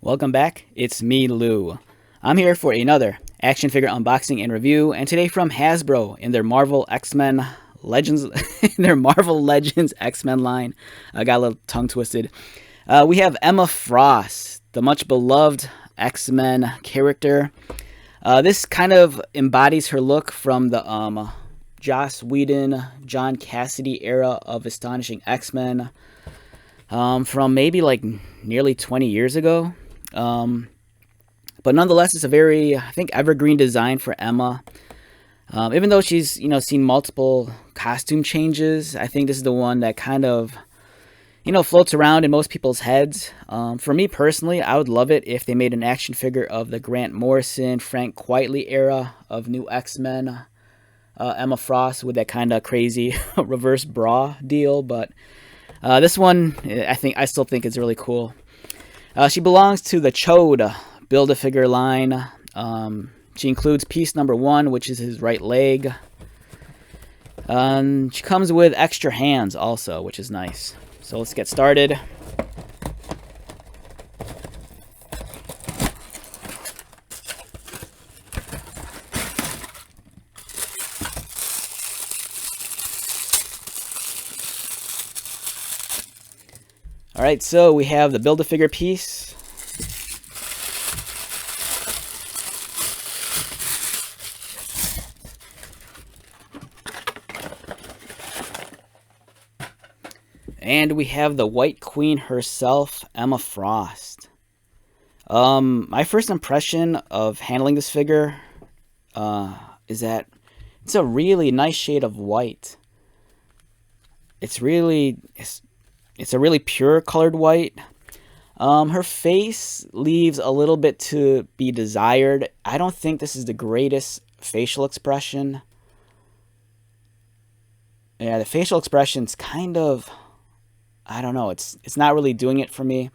Welcome back, it's me, Lou. I'm here for another action figure unboxing and review, and today from Hasbro in their Marvel X-Men Legends, X-Men line. I got a little tongue twisted. We have Emma Frost, the much beloved X-Men character. This kind of embodies her look from the Joss Whedon, John Cassidy era of Astonishing X-Men, from maybe like nearly 20 years ago. But nonetheless, it's a very, I think, evergreen design for Emma. Even though she's, seen multiple costume changes, I think this is the one that kind of, floats around in most people's heads. For me personally, I would love it if they made an action figure of the Grant Morrison, Frank Quitely era of New X-Men. Emma Frost with that kind of crazy reverse bra deal. But this one, I still think is really cool. She belongs to the Chode Build-A-Figure line. She includes piece number 1, which is his right leg. She comes with extra hands also, which is nice. So let's get started. Alright, so we have the Build-A-Figure piece. And we have the White Queen herself, Emma Frost. My first impression of handling this figure is that it's a really nice shade of white. It's a really pure colored white. Her face leaves a little bit to be desired. I don't think this is the greatest facial expression. Yeah, the facial expression's kind of, I don't know, it's not really doing it for me.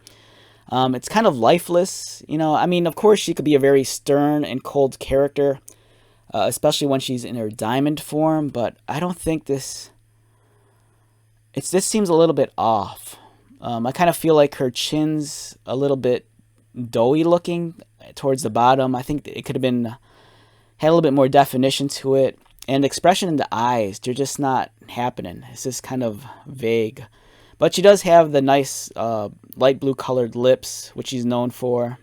It's kind of lifeless, I mean, of course she could be a very stern and cold character, especially when she's in her diamond form, but I don't think this seems a little bit off. I kind of feel like her chin's a little bit doughy looking towards the bottom. I think it could have had a little bit more definition to it. And the expression in the eyes, they're just not happening. It's just kind of vague. But she does have the nice light blue colored lips, which she's known for.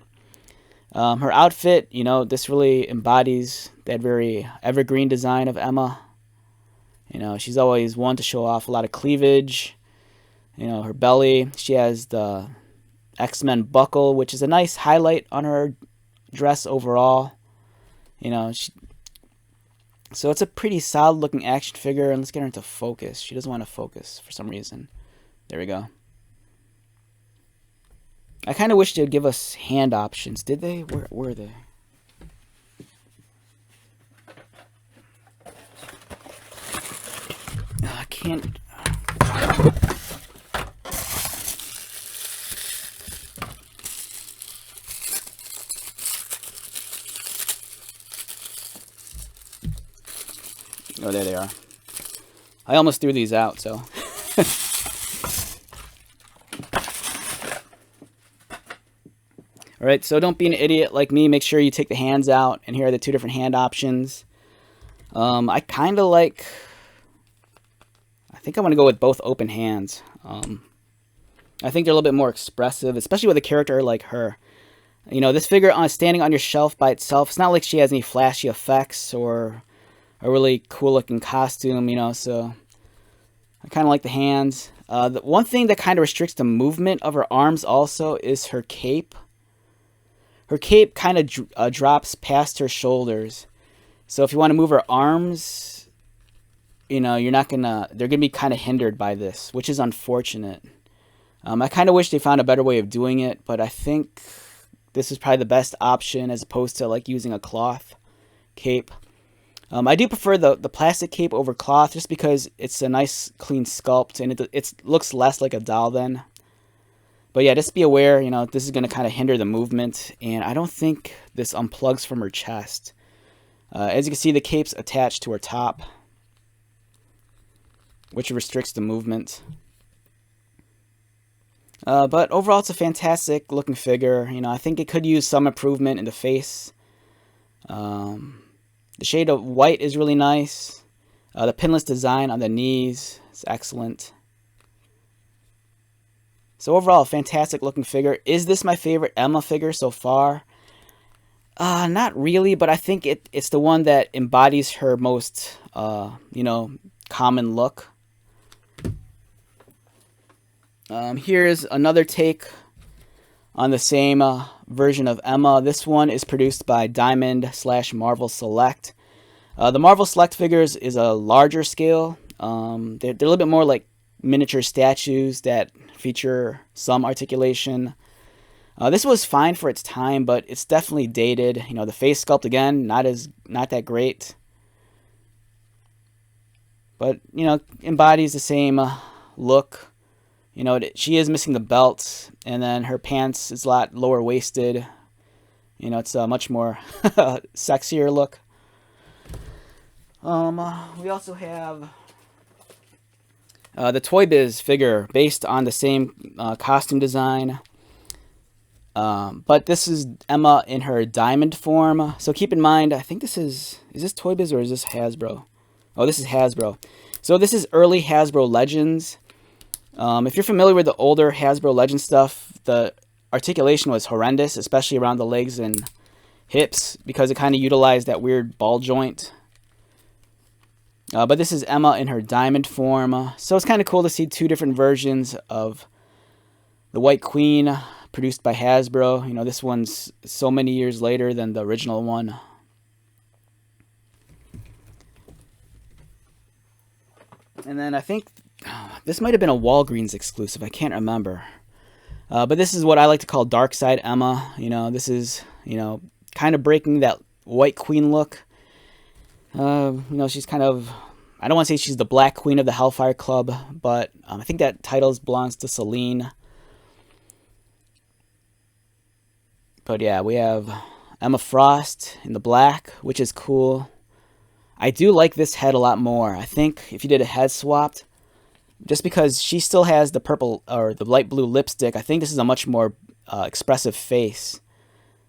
Her outfit, this really embodies that very evergreen design of Emma. She's always one to show off a lot of cleavage. Her belly. She has the X-Men buckle, which is a nice highlight on her dress overall. So it's a pretty solid looking action figure. And let's get her into focus. She doesn't want to focus for some reason. There we go. I kind of wish they'd give us hand options. Did they? Where were they? I can't. Oh, there they are. I almost threw these out, so. Alright, so don't be an idiot like me. Make sure you take the hands out, and here are the 2 different hand options. I kind of like... I think I want to go with both open hands. I think they're a little bit more expressive, especially with a character like her. This figure standing on your shelf by itself, it's not like she has any flashy effects or a really cool looking costume, so I kind of like the hands. The one thing that kind of restricts the movement of her arms also is her cape. Her cape kind of drops past her shoulders. So if you want to move her arms, they're going to be kind of hindered by this, which is unfortunate. I kind of wish they found a better way of doing it, but I think this is probably the best option as opposed to like using a cloth cape. I do prefer the plastic cape over cloth just because it's a nice clean sculpt and it looks less like a doll then. But yeah, just be aware, this is going to kind of hinder the movement, and I don't think this unplugs from her chest. As you can see, the cape's attached to her top, which restricts the movement. But overall, it's a fantastic looking figure. You know, I think it could use some improvement in the face. The shade of white is really nice. The pinless design on the knees is excellent. So overall, fantastic looking figure. Is this my favorite Emma figure so far? Not really, but I think it's the one that embodies her most, you know, common look. Here's another take on the same version of Emma. This one is produced by Diamond/Marvel Select. The Marvel Select figures is a larger scale. They're a little bit more like miniature statues that feature some articulation. This was fine for its time, but it's definitely dated. You know, the face sculpt again, not that great, but you know, embodies the same look. You know, she is missing the belt, and then her pants is a lot lower waisted. You know, it's a much more sexier look. We also have the Toy Biz figure based on the same costume design. But this is Emma in her diamond form. So keep in mind, I think is this Toy Biz or is this Hasbro? Oh, this is Hasbro. So this is early Hasbro Legends. If you're familiar with the older Hasbro Legends stuff, the articulation was horrendous, especially around the legs and hips, because it kind of utilized that weird ball joint. But this is Emma in her diamond form. So it's kind of cool to see two different versions of the White Queen produced by Hasbro. You know, this one's so many years later than the original one. And then I think this might have been a Walgreens exclusive. I can't remember. But this is what I like to call Dark Side Emma. You know, this is, you know, kind of breaking that White Queen look. You know, she's kind of, I don't want to say she's the Black Queen of the Hellfire Club, but I think that title belongs to Celine. But yeah, we have Emma Frost in the black, which is cool. I do like this head a lot more. I think if you did a head swapped, just because she still has the purple or the light blue lipstick, I think this is a much more expressive face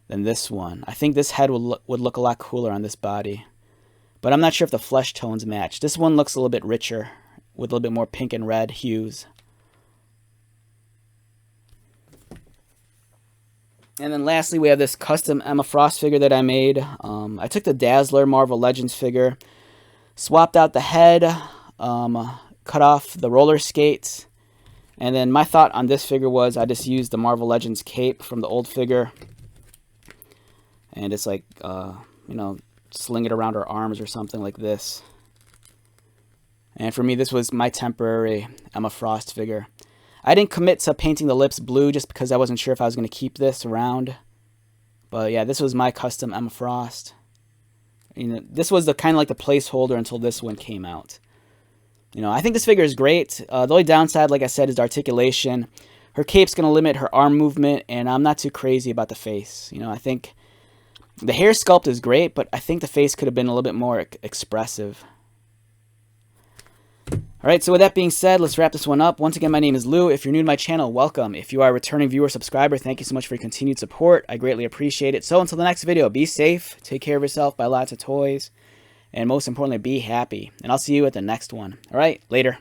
than this one. I think this head would look a lot cooler on this body. But I'm not sure if the flesh tones match. This one looks a little bit richer with a little bit more pink and red hues. And then lastly, we have this custom Emma Frost figure that I made. I took the Dazzler Marvel Legends figure, swapped out the head, cut off the roller skates, and then my thought on this figure was I just used the Marvel Legends cape from the old figure, and it's like, you know, sling it around her arms or something like this. And for me, this was my temporary Emma Frost figure. I didn't commit to painting the lips blue just because I wasn't sure if I was going to keep this around. But yeah, this was my custom Emma Frost. You know, this was the kind of like the placeholder until this one came out. You know, I think this figure is great. The only downside, like I said, is the articulation. Her cape's going to limit her arm movement, and I'm not too crazy about the face. You know, I think the hair sculpt is great, but I think the face could have been a little bit more expressive. Alright, so with that being said, let's wrap this one up. Once again, my name is Lou. If you're new to my channel, welcome. If you are a returning viewer or subscriber, thank you so much for your continued support. I greatly appreciate it. So until the next video, be safe, take care of yourself, buy lots of toys, and most importantly, be happy. And I'll see you at the next one. Alright, later.